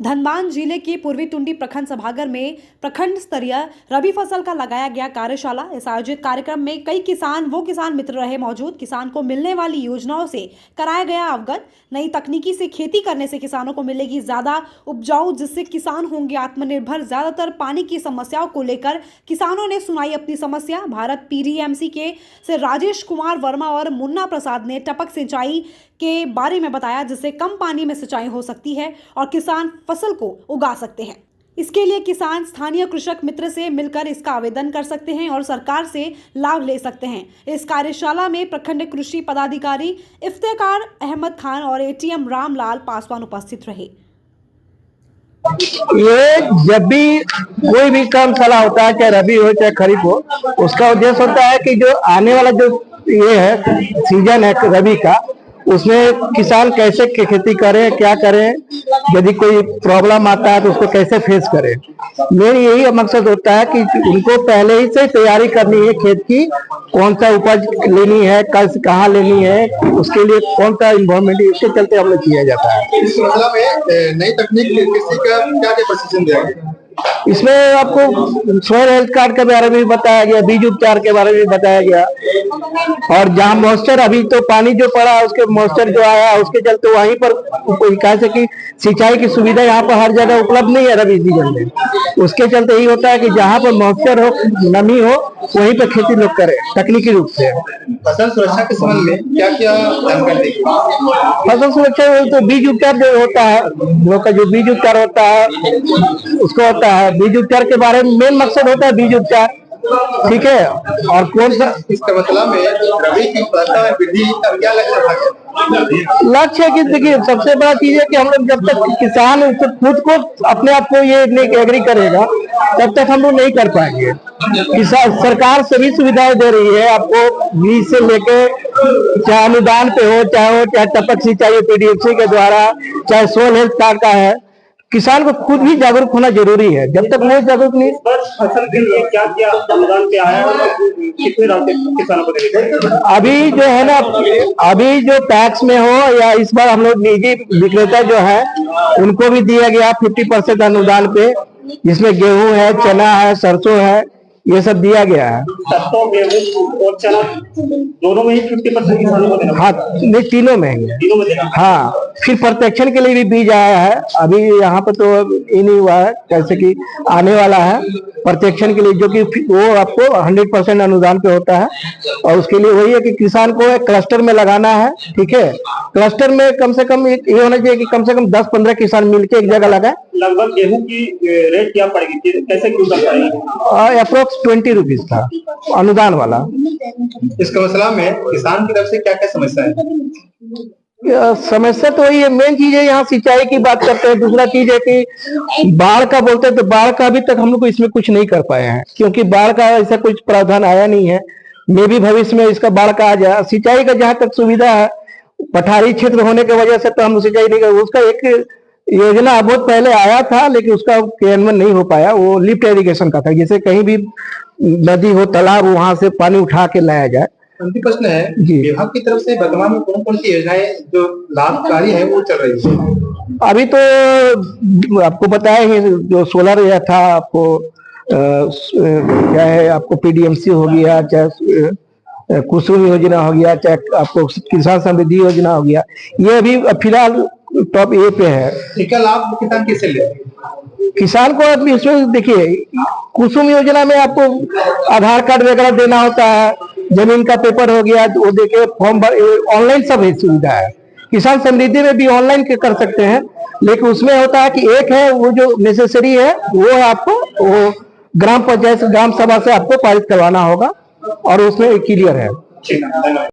धनबाद जिले के पूर्वी टुंडी प्रखंड सभागार में प्रखंड स्तरीय रबी फसल का लगाया गया कार्यशाला। इस आयोजित कार्यक्रम में कई वो किसान मित्र रहे मौजूद। किसान को मिलने वाली योजनाओं से कराया गया अवगत। नई तकनीकी से खेती करने से किसानों को मिलेगी ज्यादा उपजाऊ, जिससे किसान होंगे आत्मनिर्भर। ज्यादातर पानी की समस्याओं को लेकर किसानों ने सुनाई अपनी समस्या। भारत पीडीएमसी के से राजेश कुमार वर्मा और मुन्ना प्रसाद ने टपक सिंचाई के बारे में बताया, जिससे कम पानी में सिंचाई हो सकती है और किसान फसल को उगा सकते हैं। इसके लिए किसान स्थानीय कृषक मित्र से मिलकर इसका आवेदन कर सकते हैं और सरकार से लाभ ले सकते हैं। इस कार्यशाला में प्रखंड कृषि पदाधिकारी इफ्तेकार अहमद खान और एटीएम रामलाल पासवान उपस्थित रहे। ये जब भी कोई भी काम सलाह होता है, चाहे रबी हो चाहे खरीफ हो, उसका उद्देश्य होता है कि जो आने वाला जो ये है सीजन है रबी का, उसमें किसान कैसे खेती करें, क्या करें, यदि कोई प्रॉब्लम आता है तो उसको कैसे फेस करें। मेरी यही मकसद होता है कि उनको पहले ही से तैयारी करनी है खेत की, कौन सा उपज लेनी है, कहाँ लेनी है, उसके लिए कौन सा इन्वायरमेंट, इसके चलते हम लोग किया जाता है। इस मतलब में नई तकनीक किसी का क्या प्रशिक्षण दिया गया? इसमें आपको सॉइल हेल्थ कार्ड के बारे में भी बताया गया, बीज उपचार के बारे में भी बताया गया, और जहाँ मॉइस्चर अभी तो पानी जो पड़ा है उसके मॉइस्चर जो आया उसके चलते वहीं पर कैसे कि सिंचाई की सुविधा यहाँ पर हर जगह उपलब्ध नहीं है रबी सीजन में। उसके चलते यही होता है कि जहाँ पर मॉइस्चर हो, नमी हो, वहीं पर खेती लोग करें तकनीकी रूप से। फसल सुरक्षा के संबंध में क्या क्या जानकारी देगी? फसल सुरक्षा तो बीज उपचार जो होता है, लोग का जो बीज उपचार होता है उसको होता है। बीज उपचार के बारे में मेन मकसद होता है बीज उपचार, ठीक है। और कौन सा इसका मतलब है रबी की फसल में वृद्धि का क्या लक्ष्य है कि देखिए सबसे बड़ा चीज है कि हम लोग जब तक किसान खुद को अपने आप को ये नहीं एग्री करेगा तब तक हम लोग नहीं कर पाएंगे। किसान सरकार सभी सुविधाएं दे रही है आपको, बीज से लेके चाहे अनुदान पे हो, चाहे टपक सिंचाई पीडीएमसी के द्वारा, चाहे सॉइल हेल्थ कार्ड का है। किसान को खुद भी जागरूक होना जरूरी है। जब तक वो जागरूक नहीं, फसल के लिए क्या क्या अनुदान पे आया है, कितने राशि किसानों को देंगे? अभी जो है ना, अभी जो पैक्स में हो या इस बार हम लोग निजी विक्रेता जो है उनको भी दिया गया 50% अनुदान पे, जिसमें गेहूं है, चना है, सरसों है, ये सब दिया गया है। सरसों, गेहूं और चना दोनों में ही 50% किसानों को देना? हाँ, नहीं तीनों में है। तीनों में देना। हाँ, फिर प्रत्यक्षण के लिए भी बीज आया है। अभी यहाँ पर तो ये नहीं हुआ है, कैसे कि आने वाला है प्रत्यक्षण के लिए, जो कि वो आपको 100% अनुदान पे होता है। और उसके लिए वही है कि किसान को एक क्लस्टर में लगाना है, ठीक है। क्लस्टर में कम से कम ये होना चाहिए कि कम से कम 10-15 किसान मिलकर एक जगह लगाए। लगभग गेहूं की रेट क्या पड़ेगी, कैसे क्विंटल पड़ेगी? अप्रोक्स 20 रुपीज था अनुदान वाला। इसका मसला में किसान की तरफ से क्या क्या समस्या है? समस्या तो वही है, मेन चीज है यहाँ सिंचाई की बात करते हैं। दूसरा चीज है कि बाढ़ का बोलते हैं, तो बाढ़ का अभी तक हम लोग इसमें कुछ नहीं कर पाए हैं, क्योंकि बाढ़ का ऐसा कुछ प्रावधान आया नहीं है। मे भी भविष्य में इसका बाढ़ का आ जाए। सिंचाई का जहाँ तक सुविधा है, पठारी क्षेत्र होने की वजह से तो हम सिंचाई नहीं कर, उसका एक योजना बहुत पहले आया था लेकिन उसका क्रियान्वयन नहीं हो पाया। वो लिफ्ट इरिगेशन का था, जैसे कहीं भी नदी हो, तालाब, वहां से पानी उठा के लाया जाए। अंतिम प्रश्न है, विभाग की तरफ से वर्तमान में कौन कौन सी योजनाएं जो लाभकारी है वो चल रही है? अभी तो आपको बताया ही, जो सोलर या था आपको क्या है, आपको पीडीएमसी हो गया, चाहे कुसुम योजना हो गया, चाहे आपको किसान समृद्धि योजना हो गया, ये अभी फिलहाल टॉप ए पे है। इसका लाभ किसान कैसे ले? किसान को अभी इसमें देखिए, कुसुम योजना में आपको आधार कार्ड वगैरह देना होता है, जमीन का पेपर हो गया वो देके फॉर्म भर, ऑनलाइन सब सुविधा है। किसान समृद्धि में भी ऑनलाइन कर सकते हैं, लेकिन उसमें होता है कि एक है वो जो नेसेसरी है वो है आपको वो ग्राम पंचायत ग्राम सभा से आपको पारित करवाना होगा, और उसमें क्लियर है।